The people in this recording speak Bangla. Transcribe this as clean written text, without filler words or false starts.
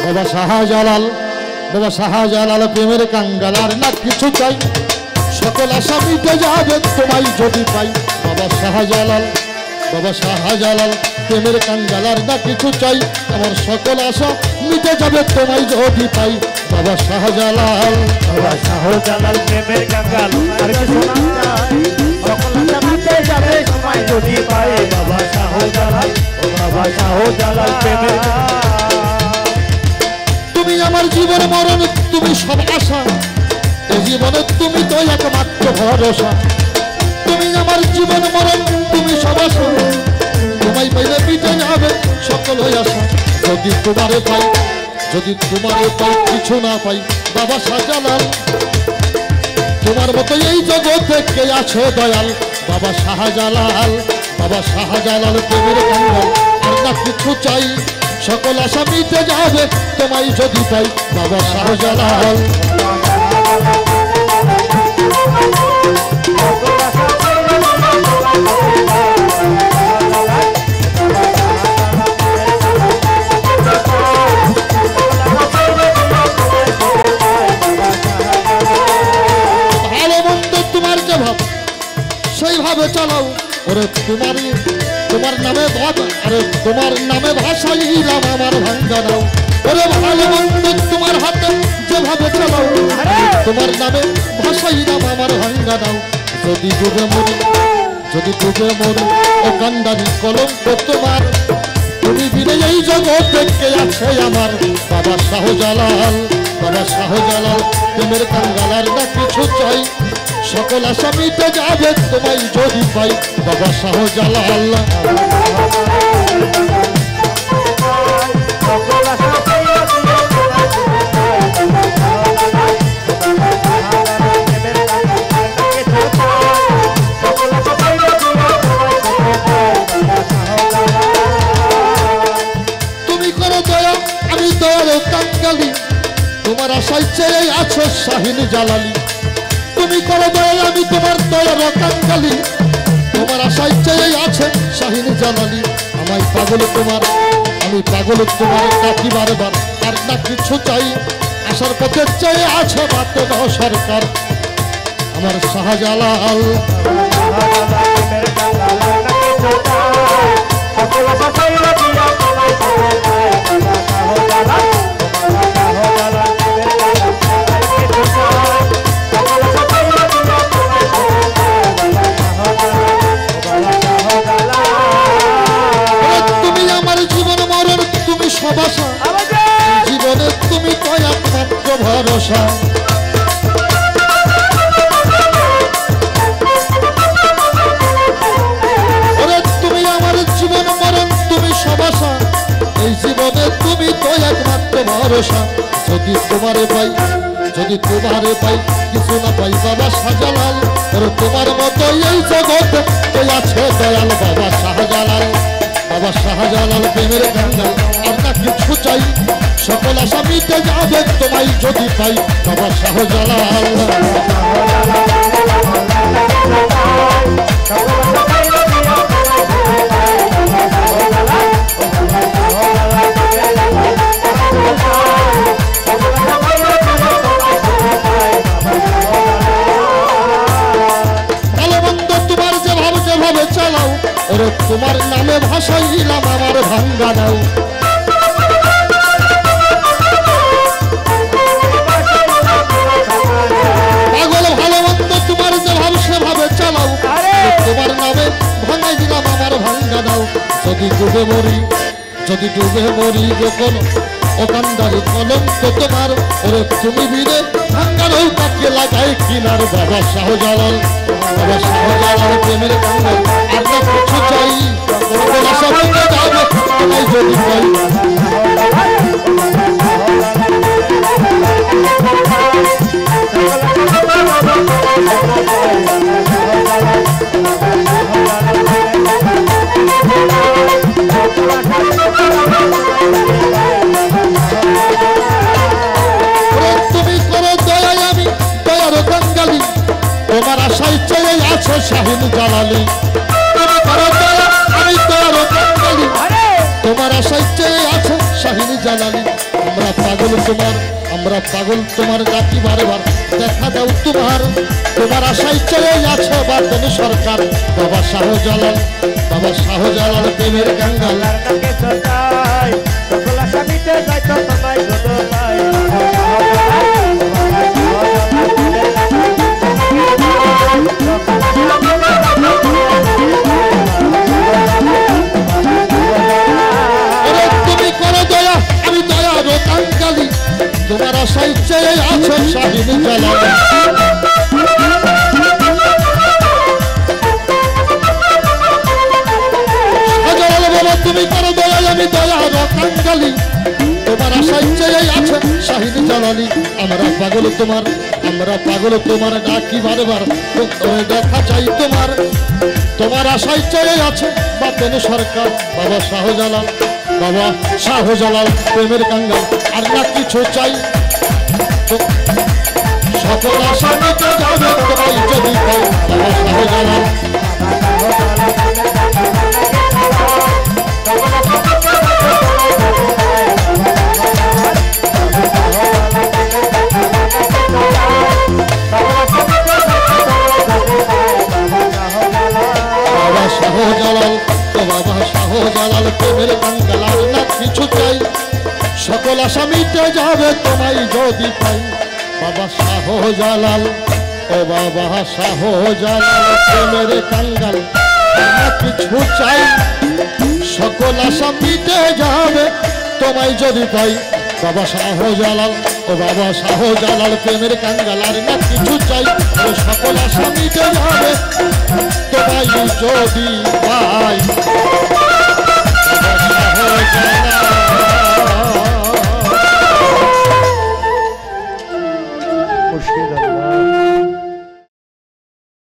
বাবা শাহজালাল, বাবা শাহজালাল প্রেমের কাঙ্গালার না কিছু চাই, সকল আশা মিটে যাবে তোমায় যদি পাই। বাবা শাহজালাল, বাবা শাহজালাল প্রেমের কাঙ্গালার না কিছু চাই, আমার সকল আশা মিটে যাবে তোমায় যদি পাই। বাবা শাহজালাল, বাবা শাহজালাল প্রেমের কাঙ্গাল আর কিছু না চাই, সকল আশা মিটে যাবে তোমায় যদি পাই। বাবা শাহজালাল, বাবা শাহজালাল প্রেমের তুমি আমার জীবন মরণ, তুমি সব আশা, এই জীবনে তুমি তো একমাত্র ভরসা। তুমি আমার জীবন মরণ, তুমি সব আশা, তোমায় পাইলে মিটে যাবে সকল আশা। যদি তোমারে পাই, যদি তোমারে পাই কিছু না পাই। বাবা শাহজালাল, তোমার মতো এই জগতে কে আছে দয়াল। বাবা শাহজালাল, বাবা শাহজালাল প্রেমের কাঙ্গাল আর না কিছু চাই, সকল আশা মিটে যাবে তোমায় যদি পাই। বাবা শাহজালাল, ভালো মন্দ তোমার যে ভাব সেইভাবে চালাও। ওরে তোমার নামে আরে তোমার নামে ভাষাইলাম আমার ভাঙ্গা দাও। ওরে ভালো মন্দ তোমার হাতে যেভাবে চালাও, তোমার নামে ভাষাইলাম আমার ভাঙ্গা দাও। যদি ডুবে মরি, যদি ডুবে মরি ও কান্দারি কলঙ্ক তোমার, তুমি বিনে এই জগতে কে আছে আমার। বাবা শাহজালাল, বাবা শাহজালাল প্রেমের কাঙ্গালার না কিছু চাই, সকল আশা মিটে যাবে তোমায় যদি পাই। বাবা শাহজালাল, তুমি করো দয়া আমি দয়াল কাঙ্গালি, তোমার আশায় চেয়ে আছে শাহিন জালালি। তুমি করো দয়া আমি তোমার দয়ার কাঙ্গালি, তোমার আশায় চেয়ে আছে শাহিন জালালি। আমায় পাগল তোমার, আমি পাগল তোমার ডাকি বারবার আর না কিছু চাই, আশার পথে চেয়ে আছে মাত্র সরকার আমার শাহজালাল। তুমি আমার জীবন মরণ, তুমি সব আশা, জীবনে তুমি তো একমাত্র ভরসা। ওরে তুমি আমার জীবন মরণ, তুমি সব আশা, এই জীবনে তুমি তো একমাত্র ভরসা। যদি তোমারে পাই, যদি তোমারে পাই কিছু না পাই। বাবা শাহজালাল, ওরে তোমার মতো এই জগতে কে আছে দয়াল। বাবা শাহজালাল, বাবা শাহজালাল প্রেমের কাঙ্গাল আর না কিছু চাই, সকল আশা মিটে যাবে তোমায় যদি পাই। বাবা শাহজালাল, ভালো মন্দ তোমার যেভাবে চালাও, ওরে তোমার নামে ভাষাইলাম আমার ভাঙ্গা দাও। পাগল ভালো মন্দ তোমার যেভাবে সেভাবে চালাও, তোমার নামে ভাঙাই দিলাম আমার ভাঙ্গা দাও। যদি ডুবে মরি, যদি ডুবে মরি যখন ও কান্দারি কলঙ্ক তোমার, ওরে তুমি বিনে ভাঙ্গা নৌকাকে লাগাই কিনার। বাবা শাহজালাল, বাবা শাহজালাল প্রেমের কাঙ্গাল আর না কিছু চাই, সকল আশা মিটে যাবে তোমায় যদি পাই। তুমি করো দয়া আমি দয়ার কাঙ্গালি, তোমার আশায় চেয়ে আছে শাহিন জালালি। তুমি করো দয়া আমি দয়ার কাঙ্গালি, তোমার আশায় চেয়ে আছে শাহিন জালালি। আমরা পাগল তোমার, আমরা পাগল তোমার ডাকি বারবার দেখা দাও তোমার। তোমার আশায় চলে আছে বাদন সরকার, বাবা শাহজালাল, বাবা শাহজালাল প্রেমের কাঙ্গাল। তুমি করো দয়া, আমি দয়ার কাঙ্গালি, তোমার আশায় চেয়ে আছে শাহিন জালাল। তুমি করো দয়া, আমি দয়ার কাঙ্গালি, তোমার আশায় চেয়ে আছে শাহিন জালালি। আমরা পাগল তোমার, আমরা পাগল তোমার ডাকি বারবার দেখা চাই তোমার। তোমার আশায় চেয়ে আছে বাতেন সরকার, বাবা শাহজালাল, বাবা শাহজালাল প্রেমের কাঙ্গাল। আর না কিছু চাই, সকল আশা মিটে যাবে তোমায় যদি পাই, বাবা শাহজালাল। শাহজালাল, তো বাবা শাহজালাল প্রেমের কাঙ্গাল। আর না কিছু চাই, সকল আশা মিটে যাবে তোমায় যদি পাই, বাবা শাহজালাল, ও বাবা শাহজালাল প্রেমের কাঙ্গাল। আর না কিছু চাই, সকল আশা মিটে যাবে তোমায় যদি পাই, বাবা শাহজালাল, ও বাবা শাহজালাল প্রেমের কাঙ্গাল। আর না কিছু চাই, সকল আশা মিটে যাবে তোমায় যদি পাই।